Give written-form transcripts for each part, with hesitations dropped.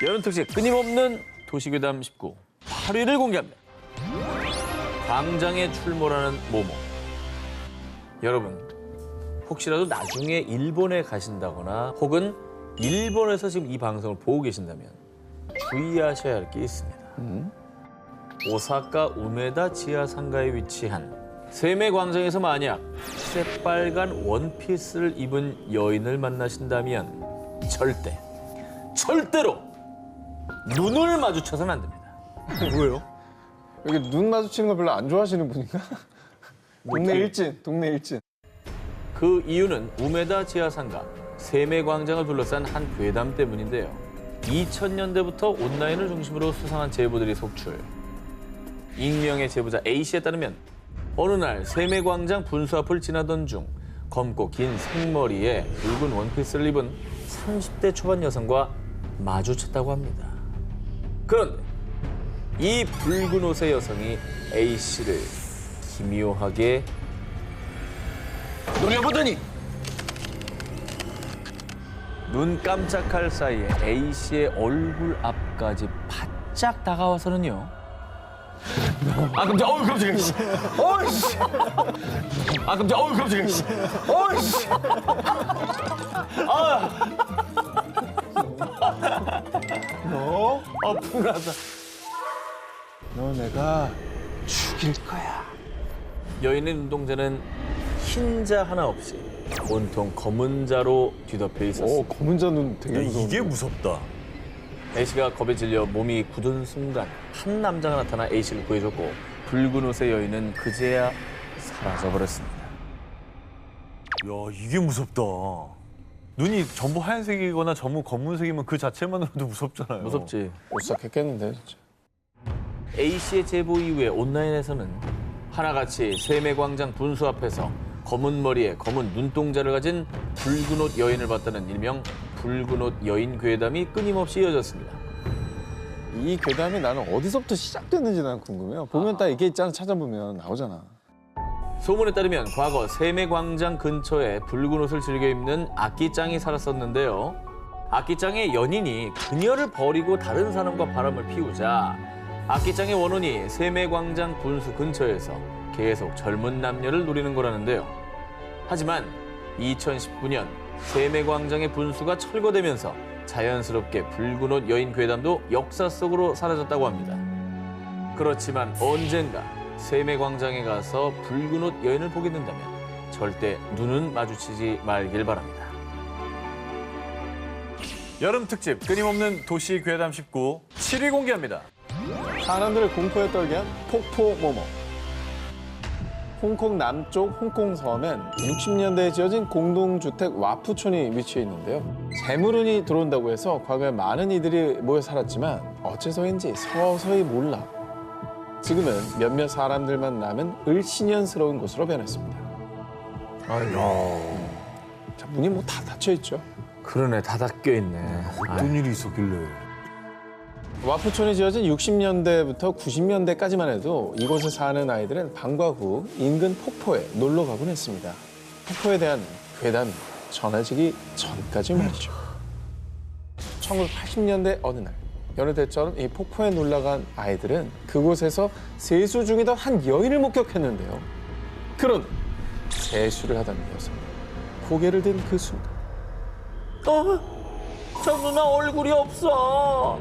여름 특집 끊임없는 도시괴담 19 8위를 공개합니다. 광장에 출몰하는 모모. 여러분, 혹시라도 나중에 일본에 가신다거나 혹은 일본에서 지금 이 방송을 보고 계신다면 주의하셔야 할 게 있습니다. 오사카 우메다 지하상가에 위치한 세메광장에서 만약 새빨간 원피스를 입은 여인을 만나신다면 절대로 눈을 마주쳐서는 안 됩니다. 뭐예요? 여기 눈 마주치는 거 별로 안 좋아하시는 분인가? 동네 일진. 그 이유는 우메다 지하상가 세메광장을 둘러싼 한 괴담 때문인데요. 2000년대부터 온라인을 중심으로 수상한 제보들이 속출. 익명의 제보자 A씨에 따르면 어느 날 세메광장 분수 앞을 지나던 중 검고 긴 생머리에 붉은 원피스를 입은 30대 초반 여성과 마주쳤다고 합니다. 그런데 이 붉은 옷의 여성이 A씨를 기묘하게 노려보더니 눈 깜짝할 사이에 A씨의 얼굴 앞까지 바짝 다가와서는요. 아 깜짝, 어우 깜짝이야. 어이씨. 아 깜짝, 어우 깜짝이야. 어이씨. 너 분하다. 너 내가 죽일 거야. 여인의 눈동자는 흰자 하나 없이 온통 검은 자로 뒤덮여 있었습니다. 검은 자는 되게 무서운데. 이게 무섭다. A씨가 겁에 질려 몸이 굳은 순간 한 남자가 나타나 A씨를 구해줬고 붉은 옷의 여인은 그제야 사라져버렸습니다. 야, 이게 무섭다. 눈이 전부 하얀색이거나 전부 검은색이면 그 자체만으로도 무섭잖아요. 무섭지. 오싹했겠는데 진짜. A씨의 제보 이후에 온라인에서는 하나같이 세메광장 분수 앞에서 검은 머리에 검은 눈동자를 가진 붉은 옷 여인을 봤다는 일명 붉은 옷 여인 괴담이 끊임없이 이어졌습니다. 이 괴담이 나는 어디서부터 시작됐는지 난 궁금해요. 보면 딱 이게 있잖아. 찾아보면 나오잖아. 소문에 따르면 과거 세메광장 근처에 붉은 옷을 즐겨 입는 아끼짱이 살았었는데요. 아끼짱의 연인이 그녀를 버리고 다른 사람과 바람을 피우자 아끼짱의 원혼이 세메광장 분수 근처에서 계속 젊은 남녀를 노리는 거라는데요. 하지만 2019년 세메광장의 분수가 철거되면서 자연스럽게 붉은 옷 여인 괴담도 역사 속으로 사라졌다고 합니다. 그렇지만 언젠가 세메광장에 가서 붉은 옷 여인을 보게 된다면 절대 눈은 마주치지 말길 바랍니다. 여름 특집 끊임없는 도시 괴담 19 7위 공개합니다. 사람들을 공포에 떨게 한 폭포 모모. 홍콩 남쪽 홍콩 섬엔 60년대에 지어진 공동주택 와푸촌이 위치해 있는데요. 재물운이 들어온다고 해서 과거에 많은 이들이 모여 살았지만 어째서인지 서서히 몰라 지금은 몇몇 사람들만 남은 을씨년스러운 곳으로 변했습니다. 자, 문이 뭐 다 닫혀 있죠. 그러네, 다 닫혀 있네. 어떤 일이 있었길래. 와푸촌이 지어진 60년대부터 90년대까지만 해도 이곳에 사는 아이들은 방과 후 인근 폭포에 놀러 가곤 했습니다. 폭포에 대한 괴담이 전해지기 전까지 말이죠. 1980년대 어느 날 여느 때처럼 이 폭포에 놀러 간 아이들은 그곳에서 세수 중이던 한 여인을 목격했는데요. 그런 세수를 하던 여성 고개를 든 그 순간 저 누나 얼굴이 없어.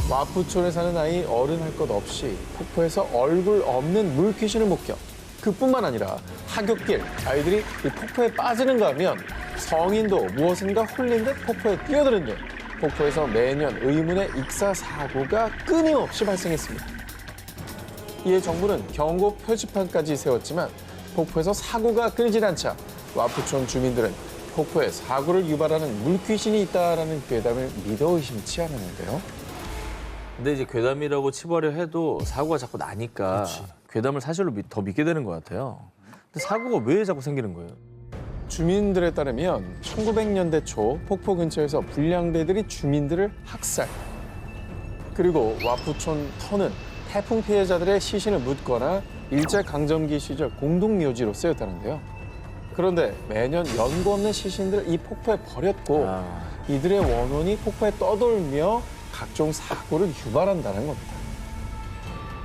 와푸촌에 사는 아이 어른 할 것 없이 폭포에서 얼굴 없는 물귀신을 목격. 그뿐만 아니라 하굣길 아이들이 이 폭포에 빠지는가 하면 성인도 무엇인가 홀린 듯 폭포에 뛰어드는 등 폭포에서 매년 의문의 익사 사고가 끊임없이 발생했습니다. 이에 정부는 경고 표지판까지 세웠지만 폭포에서 사고가 끊이질 않자 와푸촌 주민들은 폭포에 사고를 유발하는 물귀신이 있다라는 괴담을 믿어 의심치 않았는데요. 근데 이제 괴담이라고 치부하려 해도 사고가 자꾸 나니까 괴담을 사실로 더 믿게 되는 것 같아요. 근데 사고가 왜 자꾸 생기는 거예요? 주민들에 따르면 1900년대 초 폭포 근처에서 불량배들이 주민들을 학살. 그리고 와푸촌 터는 태풍 피해자들의 시신을 묻거나 일제강점기 시절 공동묘지로 쓰였다는데요. 그런데 매년 연고 없는 시신들을 이 폭포에 버렸고 이들의 원혼이 폭포에 떠돌며 각종 사고를 유발한다는 겁니다.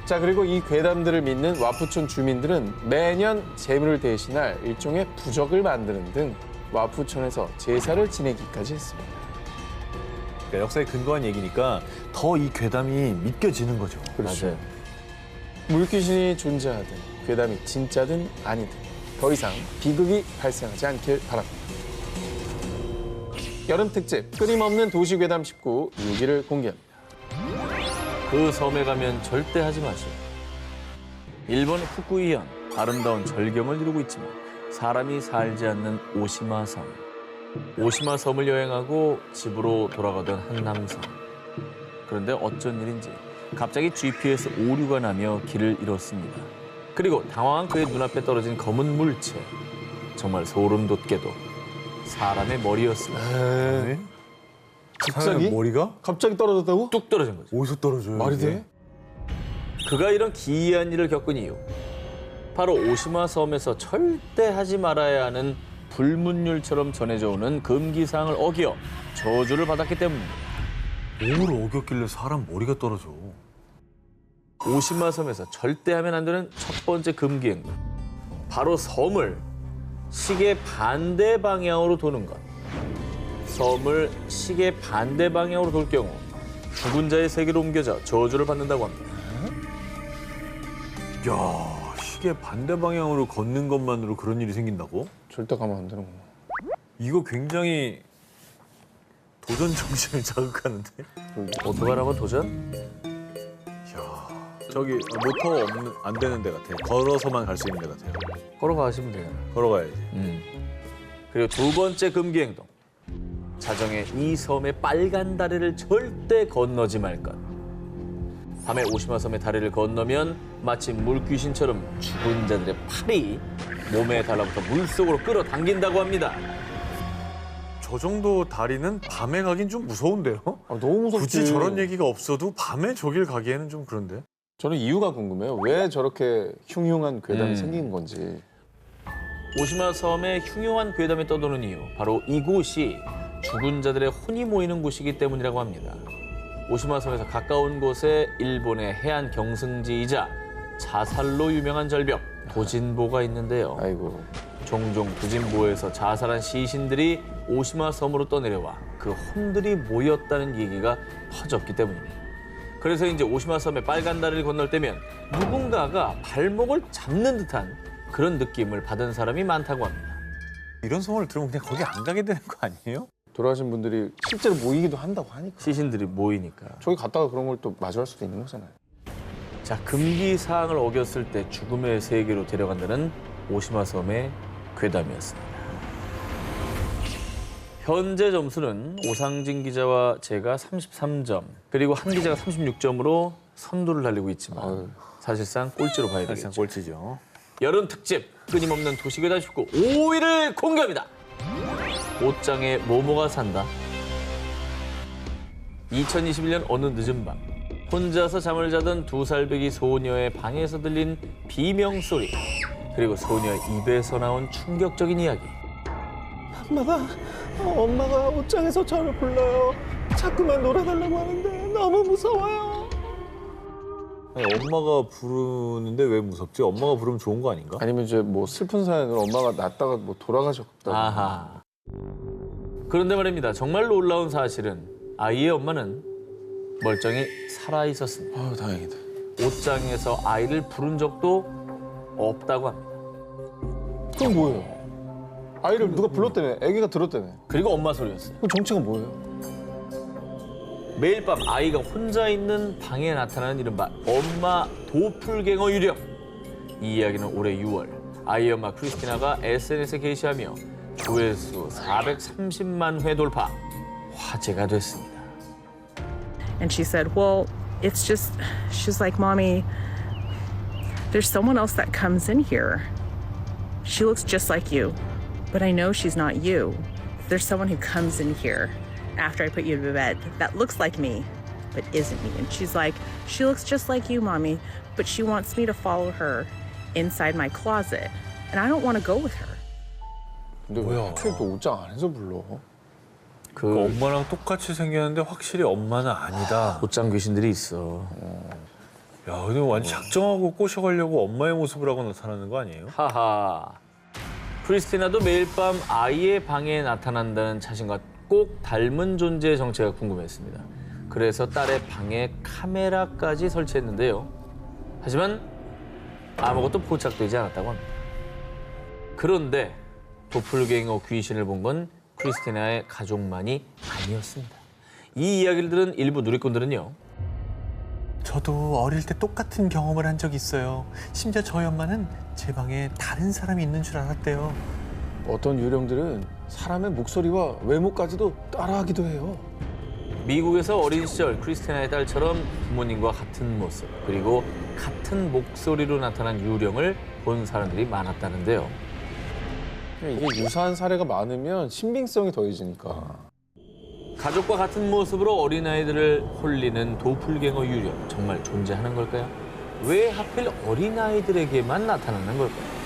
자, 그리고 이 괴담들을 믿는 와푸촌 주민들은 매년 재물을 대신할 일종의 부적을 만드는 등 와푸촌에서 제사를 지내기까지 했습니다. 그러니까 역사에 근거한 얘기니까 더 이 괴담이 믿겨지는 거죠. 맞아요. 물귀신이 존재하든 괴담이 진짜든 아니든 더 이상 비극이 발생하지 않길 바랍니다. 여름 특집 끊임없는 도시 괴담 19 6위를 공개합니다. 그 섬에 가면 절대 하지 마시오. 일본 후쿠이현, 아름다운 절경을 이루고 있지만 사람이 살지 않는 오시마 섬. 오시마 섬을 여행하고 집으로 돌아가던 한 남성. 그런데 어쩐 일인지 갑자기 GPS 오류가 나며 길을 잃었습니다. 그리고 당황한 그의 눈앞에 떨어진 검은 물체. 정말 소름 돋게도 사람의 머리였습니다. 네? 갑자기? 머리가 갑자기 떨어졌다고? 뚝 떨어진 거죠. 어디서 떨어져요? 말이 이게? 돼? 그가 이런 기이한 일을 겪은 이유. 바로 오시마 섬에서 절대 하지 말아야 하는 불문율처럼 전해져 오는 금기사항을 어겨 저주를 받았기 때문입니다. 뭘 어겼길래 사람 머리가 떨어져? 오시마 섬에서 절대 하면 안 되는 첫 번째 금기 행동. 바로 섬을 시계 반대 방향으로 도는 것. 섬을 시계 반대 방향으로 돌 경우 죽은 자의 세계로 옮겨져 저주를 받는다고 합니다. 야, 시계 반대 방향으로 걷는 것만으로 그런 일이 생긴다고? 절대 가면 안 되는구나. 이거 굉장히 도전 정신을 자극하는데? 오토바이라고 도전? 야, 저기 모터 없는 안 되는 데 같아. 걸어서만 갈 수 있는 데 같아요. 걸어가시면 돼요. 걸어가야지. 그리고 두 번째 금기 행동. 자정에 이 섬의 빨간 다리를 절대 건너지 말 것. 밤에 오시마 섬의 다리를 건너면 마치 물귀신처럼 죽은 자들의 팔이 몸에 달라붙어 물속으로 끌어당긴다고 합니다. 저 정도 다리는 밤에 가긴 좀 무서운데요? 아, 너무 무섭지. 굳이 저런 얘기가 없어도 밤에 저길 가기에는 좀 그런데. 저는 이유가 궁금해요. 왜 저렇게 흉흉한 괴담이 생긴 건지. 오시마 섬에 흉흉한 괴담이 떠도는 이유. 바로 이곳이 죽은 자들의 혼이 모이는 곳이기 때문이라고 합니다. 오시마 섬에서 가까운 곳에 일본의 해안 경승지이자 자살로 유명한 절벽 도진보가 있는데요. 아이고. 종종 도진보에서 자살한 시신들이 오시마 섬으로 떠내려와 그 혼들이 모였다는 얘기가 퍼졌기 때문입니다. 그래서 이제 오시마 섬의 빨간 다리를 건널 때면 누군가가 발목을 잡는 듯한 그런 느낌을 받은 사람이 많다고 합니다. 이런 소문을 들으면 그냥 거기 안 가게 되는 거 아니에요? 돌아가신 분들이 실제로 모이기도 한다고 하니까. 시신들이 모이니까. 저기 갔다가 그런 걸 또 마주할 수도 있는 거잖아요. 자, 금기 사항을 어겼을 때 죽음의 세계로 데려간다는 오시마 섬의 괴담이었습니다. 현재 점수는 오상진 기자와 제가 33점, 그리고 한 기자가 36점으로 선두를 달리고 있지만 아유. 사실상 꼴찌로 봐야 사실상 되겠죠. 꼴찌죠. 여름 특집 끊임없는 도시괴담 19 5위를 공개합니다. 옷장에 모모가 산다. 2021년 어느 늦은 밤 혼자서 잠을 자던 2살배기 소녀의 방에서 들린 비명 소리, 그리고 소녀의 입에서 나온 충격적인 이야기. 엄마가 옷장에서 저를 불러요. 자꾸만 놀아달라고 하는데 너무 무서워요. 아니, 엄마가 부르는데 왜 무섭지? 엄마가 부르면 좋은 거 아닌가? 아니면 이제 뭐 슬픈 사연으로 엄마가 낳다가 뭐 돌아가셨다고. 아하. 그런데 말입니다. 정말 놀라운 사실은 아이의 엄마는 멀쩡히 살아 있었습니다. 아유, 다행이다. 옷장에서 아이를 부른 적도 없다고 합니다. 그건 뭐예요? 아이를 누가 불렀다며? 아기가 들었다며? 그리고 엄마 소리였어요. 그 정체가 뭐예요? 매일 밤 아이가 혼자 있는 방에 나타나는 이른바 엄마 도플갱어 유령. 이 이야기는 올해 6월 아이의 엄마 크리스티나가 SNS에 게시하며 조회수 430만 회 돌파, 화제가 됐습니다. And she said, well, it's just, she's like, Mommy, there's someone else that comes in here. She looks just like you, but I know she's not you. There's someone who comes in here after I put you to bed that looks like me, but isn't me. And she's like, she looks just like you, Mommy, but she wants me to follow her inside my closet. And I don't want to go with her. 근데 왜 하필 또 옷장 안에서 불러? 그 엄마랑 똑같이 생겼는데 확실히 엄마는 아니다. 곧장 귀신들이 있어. 야, 근데 완전 작정하고 꼬셔가려고 엄마의 모습을 하고 나타나는 거 아니에요? 하하. 크리스티나도 매일 밤 아이의 방에 나타난다는 자신과 꼭 닮은 존재의 정체가 궁금했습니다. 그래서 딸의 방에 카메라까지 설치했는데요. 하지만 아무것도 포착되지 않았다고 합니다. 그런데 도플갱어 귀신을 본 건 크리스티나의 가족만이 아니었습니다. 이 이야기를 들은 일부 누리꾼들은요. 저도 어릴 때 똑같은 경험을 한 적이 있어요. 심지어 저희 엄마는 제 방에 다른 사람이 있는 줄 알았대요. 어떤 유령들은 사람의 목소리와 외모까지도 따라하기도 해요. 미국에서 어린 시절 크리스티나의 딸처럼 부모님과 같은 모습 그리고 같은 목소리로 나타난 유령을 본 사람들이 많았다는데요. 이게 유사한 사례가 많으면 신빙성이 더해지니까. 가족과 같은 모습으로 어린아이들을 홀리는 도플갱어 유령 정말 존재하는 걸까요? 왜 하필 어린아이들에게만 나타나는 걸까요?